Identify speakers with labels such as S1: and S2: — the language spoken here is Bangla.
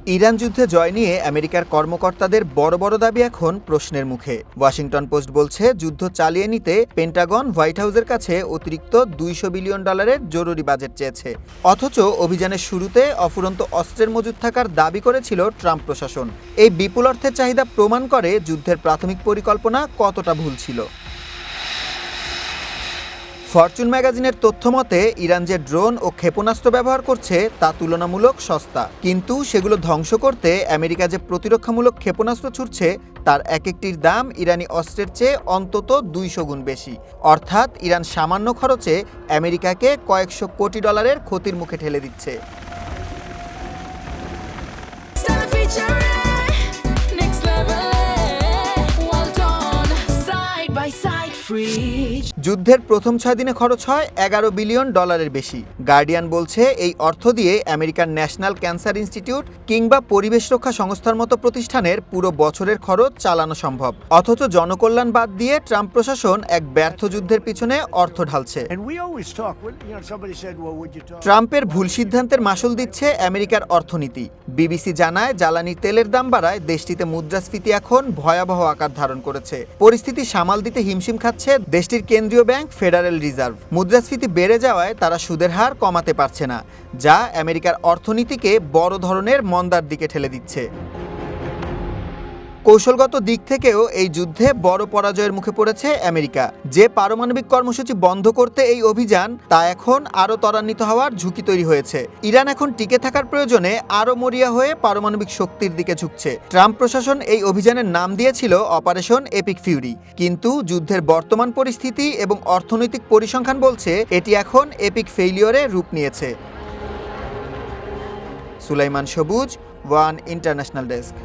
S1: ইরান যুদ্ধে জয় নিয়ে আমেরিকার কর্মকর্তাদের বড় বড় দাবি এখন প্রশ্নের মুখে। ওয়াশিংটন পোস্ট বলছে, যুদ্ধ চালিয়ে নিতে পেন্টাগন হোয়াইট হাউসের কাছে অতিরিক্ত $200 বিলিয়ন জরুরি বাজেট চেয়েছে। অথচ অভিযানের শুরুতে অফুরন্ত অস্ত্রের মজুত থাকার দাবি করেছিল ট্রাম্প প্রশাসন। এই বিপুল অর্থের চাহিদা প্রমাণ করে যুদ্ধের প্রাথমিক পরিকল্পনা কতটা ভুল ছিল। ফরচুন ম্যাগাজিনের তথ্য মতে, ইরান যে ড্রোন ও ক্ষেপণাস্ত্র ব্যবহার করছে তা তুলনামূলক সস্তা, কিন্তু সেগুলো ধ্বংস করতে আমেরিকা যে প্রতিরক্ষামূলক ক্ষেপণাস্ত্র ছুটছে তার এক একটির দাম ইরানি অস্ত্রের চেয়ে অন্তত 200 গুণ বেশি। অর্থাৎ ইরান সামান্য খরচে আমেরিকাকে কয়েকশো কোটি ডলারের ক্ষতির মুখে ঠেলে দিচ্ছে। যুদ্ধের প্রথম 6 দিনে খরচ হয় $11 বিলিয়ন বেশি। গার্ডিয়ান বলছে, এই অর্থ দিয়ে আমেরিকার ন্যাশনাল ক্যান্সার ইনস্টিটিউট কিংবা পরিবেশ রক্ষা সংস্থার মতো প্রতিষ্ঠানের পুরো বছরের খরচ চালানো সম্ভব। অথচ জনকল্যাণ বাদ দিয়ে ট্রাম্প প্রশাসন এক ব্যর্থ যুদ্ধের পিছনে অর্থ ঢালছে। ট্রাম্পের ভুল সিদ্ধান্তের মাসুল দিচ্ছে আমেরিকার অর্থনীতি। বিবিসি জানায়, জ্বালানি তেলের দাম বাড়ায় দেশটিতে মুদ্রাস্ফীতি এখন ভয়াবহ আকার ধারণ করেছে। পরিস্থিতি সামাল দিতে হিমশিম খাচ্ছে দেশটির কেন্দ্রীয় ব্যাংক ফেডারেল রিজার্ভ। মুদ্রাস্ফীতি বেড়ে যাওয়ায় তারা সুদের হার কমাতে পারছে না, যা আমেরিকার অর্থনীতিকে বড় ধরনের মন্দার দিকে ঠেলে দিচ্ছে। কৌশলগত দিক থেকেও এই যুদ্ধে বড় পরাজয়ের মুখে পড়েছে আমেরিকা। যে পারমাণবিক কর্মসূচি বন্ধ করতে এই অভিযান, তা এখন আরও ত্বরান্বিত হওয়ার ঝুঁকি তৈরি হয়েছে। ইরান এখন টিকে থাকার প্রয়োজনে আরও মরিয়া হয়ে পারমাণবিক শক্তির দিকে ঝুঁকছে। ট্রাম্প প্রশাসন এই অভিযানের নাম দিয়েছিল অপারেশন এপিক ফিউরি, কিন্তু যুদ্ধের বর্তমান পরিস্থিতি এবং অর্থনৈতিক পরিসংখ্যান বলছে এটি এখন এপিক ফেইলিয়রে রূপ নিয়েছে। সুলাইমান সবুজ, ওয়ান ইন্টারন্যাশনাল ডেস্ক।